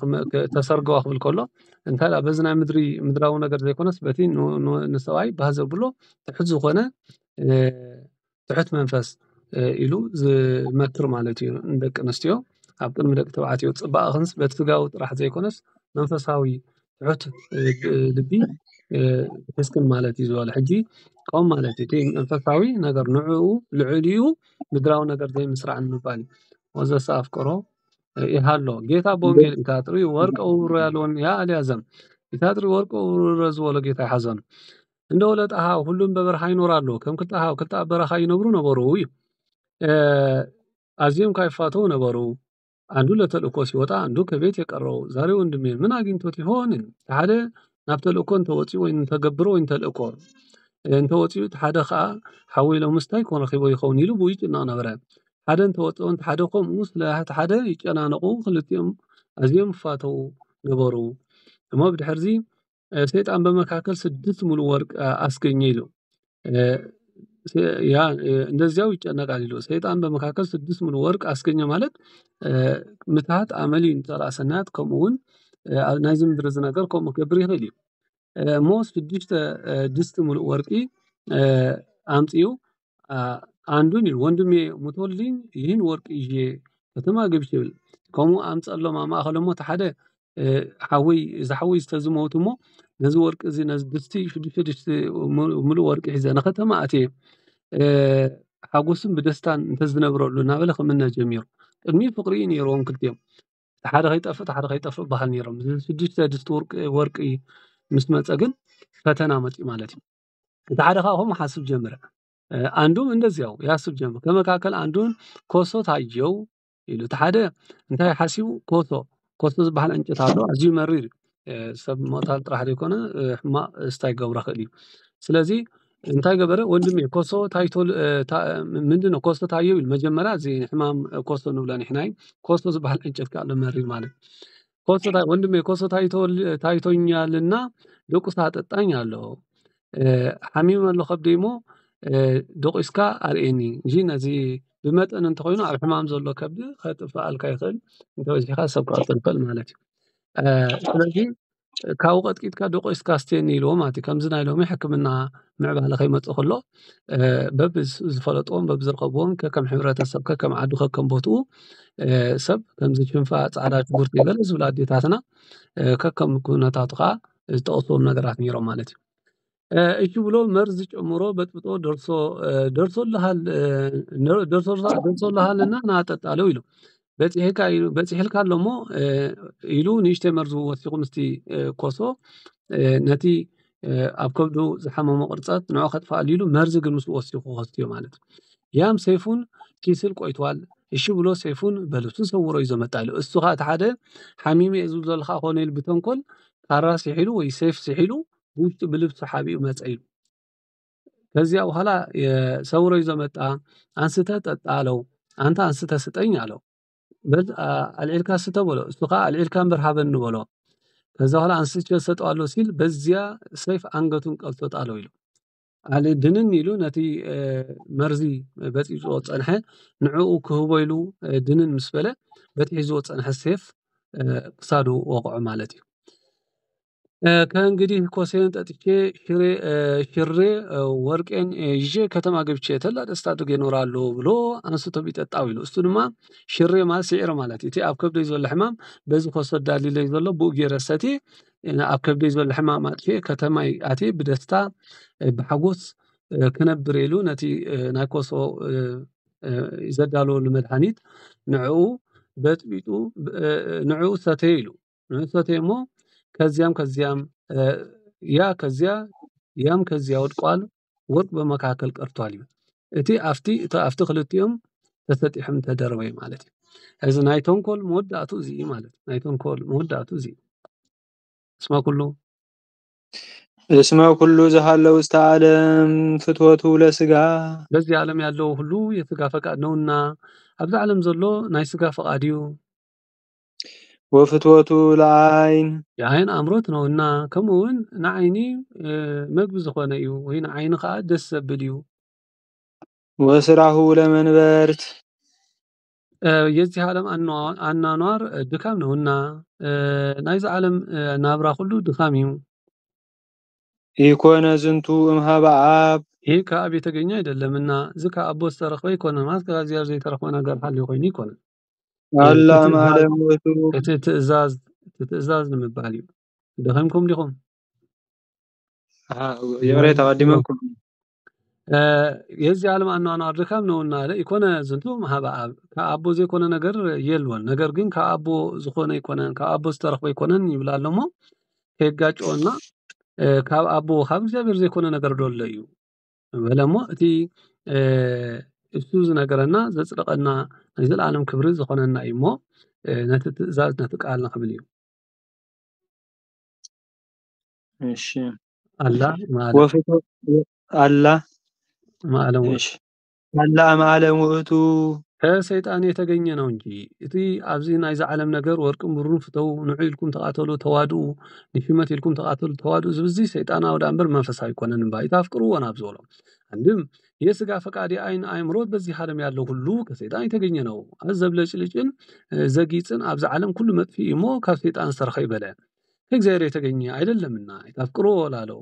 Speaker 3: ተሰርገዋ ክብል ከሎ እንታይ በዚ ናይ ምድራዊ ነገር ዘይኮነስ በቲ ንሰብኣይ ባህ ዘብሎ ትሑት ዝኾነ ትሑት መንፈስ ኢሉ ዝመክር ማለት እዩ ንደቂ ኣንስትዮ ኣብ ቅድሚ ደቂ ተባዕትዮ ፅባቐ ክንስ በቲ ስጋዊ ጥራሕ ዘይኮነስ መንፈሳዊ ትሑት ልቢ ሕስክን ማለት እዩ ዝበለ ሕጂ ቆም ማለት እቲ መንፈሳዊ ነገር ንዕኡ ልዕልዩ ምድራዊ ነገር ዘይምስራዕ ንምባል ወዘሰ አፍቀሮ ይሃሎ ጌታ በወንጌል ኢታጥሪ ወርቅ ውብሮ ያለውን ያ አልያዘም ኢታጥሪ ወርቅ ውብሮ ዝበሎ ጌታ ይሓዘን እንደ ወለጥ አሃው ሁሉም በበረሃ ይኖራሉ ከም ክልተ በረሃ ይነብሩ ነበሩ እዩ አዚም ካይፋተው ነበሩ አንዱ ለተልእኮ ሲወጣ አንዱ ከቤት የቀረው ዛሬ ወንድሜ ምን አግኝቶት ይሆን ሓደ ናብ ተልእኮ እንተወፂኡ ወይ እንተገብሮ ወይ እንተልእኮ እንተወፂኡ ሓደ ኸዓ ሓዊሎ ምስታይ ኮነ ኺቦ ይኸውን ኢሉ ብኡ ይጭነቕ ነበረ ሓደ እንተወፅኦ ሓደ ከምኡ ስለ ሓደ ይጨናነቑ ክልቲኦም ኣዝዮም ይፋተው ነበሩ እሞ ብድሕርዚ ሰይጣን በመካከል 6 ሙሉ ወርቅ አስገኘ ኢሉ ያ እንደዚያው ይጨነቃል ኢሉ ሰይጣን በመካከል 6 ሙሉ ወርቅ አስገኘ ማለት ምትሃት አመሊ ተራሰናት ከምኡን ናይዚ ምድር ዝነገር ከምኡ ክብር ይኽእል እዩ ሞ 6 ድስት ሙሉ ወርቂ አምጪው አንዱን ወንድሜ ሙቶልኝ ይህን ወርቅ ይዤ ከተማ ገብቼ ብል ከምኡ አምጸሎ ማማኸለሞ ተሓደ ሓዊ ዝሓዊ ዝተዝመውትሞ ነዚ ወርቂ እዚ ነዚ ድስቲ 6 ሙሉ ወርቂ ሒዘ ነከተማ ኣቴ ሓጎስን ብደስታን እንተዝነብረሉ ናበለ ከምነ ጀሚሩ ቅድሚ ፍቅሪ ነይሮም ክልቲኦም ሓደ ከይጠፍእ ባህል ነይሮም 6 ድስት ወርቂ ምስ መጸ ግን ፈተና መጪ ማለት እዩ እቲ ሓደ ኻኹም ሓስብ ጀመረ አንዱም እንደዚያው ያስብ ጀመረ ከመካከል አንዱን ኮሶ ታየው ኢሉ ተሓደ እንታይ ሓሲቡ ኮሶ ዝበሃል እንጨት ኣሎ ኣዝዩ መሪር ሰብ ሞታል ጥራሕ ዘይኮነ ሕማቅ ስታይ ገብረ ክእል እዩ ስለዚ እንታይ ገበረ ወንድሜ ኮሶ ታይቶ ምንድነው ኮሶ ታየው ኢሉ መጀመሪያ እዚ ሕማም ኮሶ ንብለን ኢሕናይ ኮሶ ዝበሃል እንጨት ካለ መሪር ማለት ኮሶ ወንድሜ ኮሶ ታይቶኛልና ደቁሳ አጠጣኝ አለው ሓሚም ኣሎ ከብደይሞ ደቂስካ አርኤኒ እንጂ ነዚ ብመጠን እንተኮይኑ ኣብ ሕማም ዘሎ ከብዲ ከጥፋኣልካ ይኽእል እንተወዚኻ ሰብ ክቅጥል ማለት እዩ ስለዚ ካብ ቀጥቂጥካ ደቂስካ ስተኒ ኢልዎ ማለት እዩ ከምዚ ናይ ሎሚ ሕክምና ምዕባለ ከይመፅእ ከሎ በብ ዝፈለጥዎም በብ ዝረከብዎም ከም ሕብረተሰብ ከም ዓዱ ከም ቦትኡ ሰብ ከምዚ ሽንፋ ጻዕዳ ሽጉርቲ ገለ ዝብላ ኣዴታትና ከከም ኩነታቱ ከዓ ዝተቐስዎም ነገራት ነይሮም ማለት እዩ እቺ ብሎ መርዝ ጨምሮ በጥብጦ ደርሶልሃልና ናጠጣለው ኢሉ በጽሕልካ ኣለሞ ኢሉ ንእሽተ መርዝ ወሲኹ ምስቲ ኮሶ ነቲ ኣብ ከብዱ ዝሓመሞ ቅርጸት ንዑ ከጥፋእ ኢሉ መርዝ ግን ምስ ወሲኹ ወስትዮ ማለት ያም ሰይፉን ኪስል ቆይቷል እሺ ብሎ ሰይፉን በልብሱ ሰውሮ ይዞ መጣ ኢሉ እሱ ኻ ተሓደ ሓሚሜ ዝብል ዘለኻ ኮነ ኢሉ ብተንኮል ካራስ ይሒሉ ወይ ሰይፍ ሲሒሉ ውስጥ ብልብሱ ሓቢኡ መጽ ኢሉ ከዚያ በኋላ ሰውሮ ይዞ መጣ አንስተ ጠጣ አለው አንተ አንስተ ስጠኝ አለው አልዒልካ ስተ ብሎ እሱ ኻ አልዒልካ ምርሃበን ብሎ ከዛ በኋላ አንስቼ ሰጠዋለሁ ሲል በዚያ ሰይፍ አንገቱን ቀልቶ ጣለው ኢሉ አለ ድንን ኢሉ ነቲ መርዚ በጽይጾ ጸንሐ ንዕኡ ክህቦ ኢሉ ድንን ምስ በለ በትሒዞ ጸንሐ ሰይፍ ክሳዱ ወቅዖ ማለት እዩ ከእንግዲህ ኮሴን ጠጥቼ ሽሬ ወርቄን ይዤ ከተማ ገብቼ ተላ ደስታ አድርጌ እኖራለሁ ብሎ አንስቶ ቢጠጣው ኢሉ እሱ ድማ ሽሬ ማለት ሲዕር ማለት እቲ ኣብ ከብደይ ዘሎ ሕማም በዚ ኮሶ ዳሊለይ ዘሎ ብኡ ገይረ ሰቲ ኣብ ከብደይ ዘሎ ሕማም ኣጥፌ ከተማይ ኣቴ ብደስታ ብሓጎስ ክነብር ኢሉ ነቲ ናይ ኮሶ ዘዳለወሉ መድሃኒት ንዕኡ በጥቢጡ ንዕኡ ሰተየ ኢሉ ንዕኡ ሰተየ እሞ ከዚያም ያ ከዚያ ያም ከዚያ ወድቋል፣ ወርቅ በመካከል ቀርቷል እዩ። እቲ ኣብቲ ክልቲኦም ተሰጢሖም ተደረበ እዩ ማለት እዩ። እዚ ናይ ተንኮል መወዳእቱ እዚ እዩ ማለት እዩ። ናይ ተንኮል መወዳእቱ እዚ
Speaker 2: እስመ ኩሉ ዝሃለው ውስተ ዓለም ፍትወቱ ለስጋ
Speaker 3: በዚህ ዓለም ያለው ሁሉ የስጋ ፈቃድ ነውና ኣብዚ ዓለም ዘሎ ናይ ስጋ ፈቃድ እዩ።
Speaker 2: ወፍትወቱ ለዓይን
Speaker 3: የዓይን አምሮት ነውና ከምኡ እውን ንዓይኒ መግቢ ዝኾነ እዩ ወይ ንዓይኒ ከዓ ደስ ዘብል እዩ።
Speaker 2: ወስራሁ ለመንበርት
Speaker 3: የዚህ ዓለም አኗኗር ድካም ነውና ናይዚ ዓለም ናብራ ኩሉ ድካም እዩ።
Speaker 2: ኢኮነ ዝንቱ እምሃበ አብ
Speaker 3: ይህ ከአብ የተገኘ አይደለምና እዚ ከአቦ ዝተረኸበ ይኮነን ማለት ከእግዚአብሔር ዘይተረኸበ ነገር ሃልዩ ኮይኑ ይኮነን።
Speaker 2: አላ እምዓለም ውእቱ
Speaker 3: እቲ ትእዛዝ ንምባል እዩ። ደኸምኩም ዲኹም
Speaker 2: የሬ ተቀዲመኩም
Speaker 3: የዚህ ዓለም አኗኗር ድካም ነውና አለ። ኢኮነ ዝንቱ እምሃበ አብ ከአቦ ዘይኮነ ነገር የልዎን፣ ነገር ግን ከአቦ ዝኾነ ይኮነን ከአቦ ዝተረኸበ ይኮነን ይብላል እሞ ከየጋጭኦና ካብ አቦ ካብ እግዚአብሔር ዘይኮነ ነገር ዶሎ እዩ በለ እሞ እቲ እሱ ዝነገረና ዘፅደቐና ናይ ዘለዓለም ክብሪ ዝኾነና እዩ እሞ ነቲ ትእዛዝ ነቲ ቃል ንኽብል እዩ።
Speaker 2: እሺ
Speaker 3: አላ
Speaker 2: አላ
Speaker 3: ማለም
Speaker 2: አላ እምዓለም ውእቱ
Speaker 3: ከሰይጣን የተገኘ ነው እንጂ እቲ ኣብዚ ናይዚ ዓለም ነገር ወርቅን ብሩርን ፍተው ንዑ ኢልኩም ተቃተሉ ተዋድኡ ንሽመት ኢልኩም ተቃተሉ ተዋድኡ ዝብዚ ሰይጣናዊ ዳንበር መንፈሳዊ ይኮነን እምባ ይታፍቅሩ ወናብ ዝበሎ አንድም የስጋ ፈቃድ የአይን አእምሮት በዚህ ዓለም ያለው ሁሉ ከሰይጣን የተገኘ ነው። አዘብለጭልጭን ዘጊፅን ኣብዚ ዓለም ኩሉ መጥፊ እሞ ካብ ሰይጣን ዝተረኸ ይበለ ከእግዚአብሔር የተገኘ አይደለምና ይታፍቅሩ ወላለው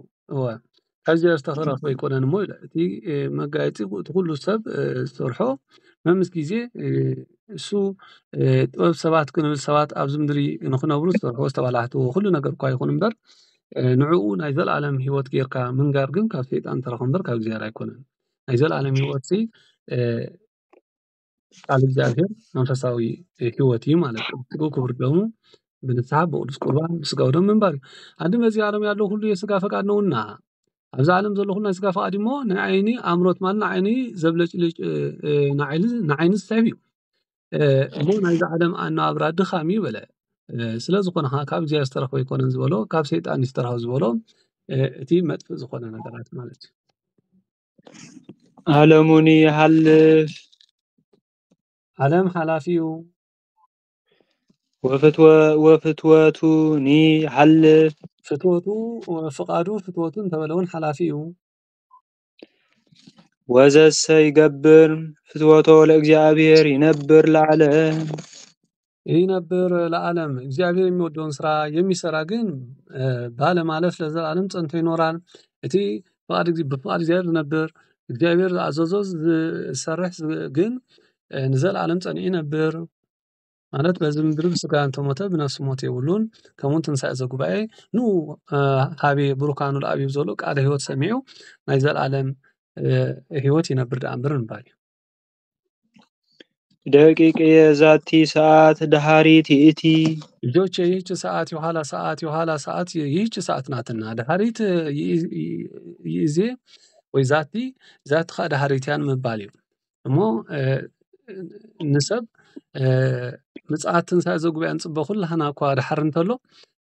Speaker 3: ከእግዚአብሔር ዝተረኸበ ይኮነን እሞ እቲ መጋየፂ ኩሉ ሰብ ዝሰርሖ መምስ ጊዜ እሱ ጥበብ ሰባት ክንብል ሰባት ኣብዚ ምድሪ ንኽነብሩ ዝሰርሖ ዝተባላሕቱ ኩሉ ነገር እኳ ይኹን እምበር ንዕኡ ናይ ዘለዓለም ሂወት ጌርካ ምንጋር ግን ካብ ሰይጣን ተረኸ እምበር ካብ እግዚአብሔር ኣይኮነን። ናይ ዘለዓለም ሂወት ቃል እግዚአብሔር መንፈሳዊ ሂወት እዩ ማለት ነው። ስጋው ክብር ደሙ ብንስሐ በቅዱስ ቁርባን ስጋው ደሙ ምንባር እዩ። አንድም በዚህ ዓለም ያለው ሁሉ የስጋ ፈቃድ ነውና ኣብዚ ዓለም ዘሎ ሁሉ ናይ ስጋ ፈቃድ እሞ ንዓይኒ አእምሮት ማለት ንዓይኒ ዘብለጭልጭ ንዓይኒ ዝስሕብ እዩ እሞ ናይዚ ዓለም ኣነባብራ ድኻም እዩ በለ ስለ ዝኾነ ካብ እግዚአብሔር ዝተረኸበ ይኮነን ዝበሎ ካብ ሰይጣን ዝተረኸበ ዝበሎ እቲ መጥፍእ ዝኾነ ነገራት ማለት እዩ።
Speaker 2: ዓለሙኒ ይሃልፍ
Speaker 3: ዓለም ሓላፊ እዩ
Speaker 2: ወፍትወቱኒ ይሃልፍ
Speaker 3: ፍትወቱ ፍቃዱ ፍትወቱ እንተበለውን ሓላፊ እዩ።
Speaker 2: ወዘሰ ይገብር ፍትወቶ ለእግዚአብሔር ይነብር ለዓለም
Speaker 3: ይነብር ለዓለም እግዚአብሔር የሚወደውን ስራ የሚሰራ ግን ባለማለፍ ለዘላለም ጸንቶ ይኖራል። እቲ በፍቃድ እግዚአብሔር ዝነብር እግዚአብሔር ዝኣዘዞ ዝሰርሕ ግን ንዘላለም ጸኒዑ ይነብር ማለት በዚ ምድሪ ብስጋ እንተሞተ ብነፍሲ ሞት የብሉን ከምውን ትንሣኤ ዘጉባኤ ኑ ሃቤ ብሩካኑ ለአብዩ ዘሎ ቃለ ህይወት ሰሚዑ ናይ ዘለዓለም ህይወት ይነብር ዳእምብር እንባል እዩ።
Speaker 2: ደቂቅ የዛቲ ሰዓት ደሃሪት ይእቲ
Speaker 3: ልጆች ይህች ሰዓት የኋላ ሰዓት ይህች ሰዓት ናትና ደሃሪት ይእዜ ወይ ዛቲ ካ ደሃሪትያን ምባል እዩ እሞ ንሰብ ምጽአት ትንሣኤ ዘጉባኤ እንጽበ ኩላህና እኳ ድሓር እንተሎ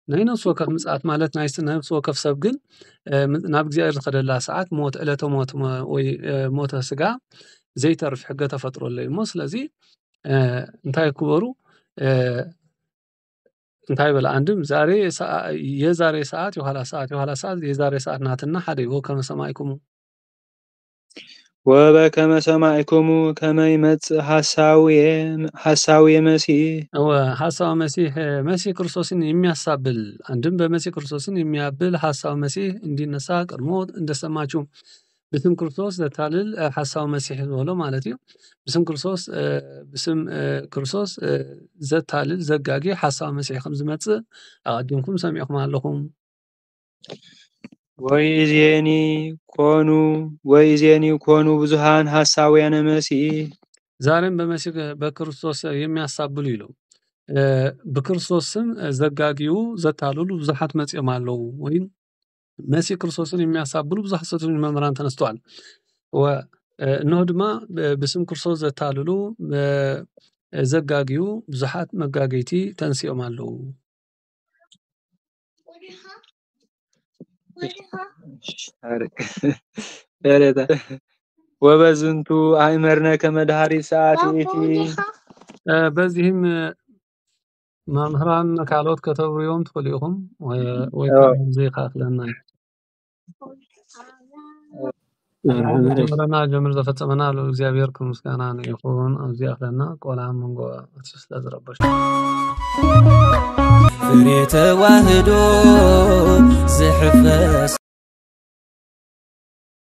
Speaker 3: ናይ ነፍሲ ወከፍ ምጽአት ማለት ናይ ነፍሲ ወከፍ ሰብ ግን ናብ እግዚአብሔር ዝኸደላ ሰዓት ሞት ዕለተ ሞት ወይ ሞተ ስጋ ዘይተርፍ ሕገ ተፈጥሮለ እሞ ስለዚ እንታይ ክበሩ እንታይ በላ አንድም የዛሬ ሰዓት የኋላ ሰዓት የዛሬ ሰዓት ናትና ሓደ ይቦ ከመ ሰማዕኩሙ
Speaker 2: ወበከመ ሰማዕኩሙ ከመ ይመጽእ ሐሳዊ መሲሕ
Speaker 3: ሐሳዊ መሲሕ ክርስቶስን የሚያሳብል አንድም በመሲሕ ክርስቶስን የሚያብል ሐሳዊ መሲሕ እንዲነሳ ቀድሞ እንደሰማችሁ ብስም ክርስቶስ ዘታልል ሐሳዊ መሲሕ ዝበሎ ማለት እዩ። ብስም ክርስቶስ ዘታልል ዘጋጊ ሐሳዊ መሲሕ ከም ዝመጽእ ኣቀዲምኩም ሰሚዕኩም ኣለኹም።
Speaker 2: ወይእዜኒ ኮኑ ብዙሃን ሐሳውያነ መሲሕ
Speaker 3: ዛሬም በመሲሕ በክርስቶስ የሚያሳብሉ ይሉ በክርስቶስም ዘጋጊው ዘታሉሉ ብዙሃት መጽየም አለው ወይም መሲ ክርስቶስን የሚያሳብሉ ብዙ ሐሰተኞች መምህራን ተነስተዋል እነሆ ድማ በስም ክርስቶስ ዘታሉሉ ዘጋጊው ብዙሃት መጋገይቲ ተንስዮም አለው
Speaker 2: ወበዝንቱ አይመርነ ከመድሃሪ ሰዓት ይቲ
Speaker 3: በዚህም መምህራን ካሎት ከተብሪዮም ትፈልዩም ወይ ከዚህ ካፍለና ጀምረና ጀምር ዘፈጸመና ለእግዚአብሔር ከምስጋና ይሁን እዚህ አፍለና ቆላም መንጎ ስለዝረበሽ
Speaker 1: ፍሬ ተዋህዶ ዝሕፈስ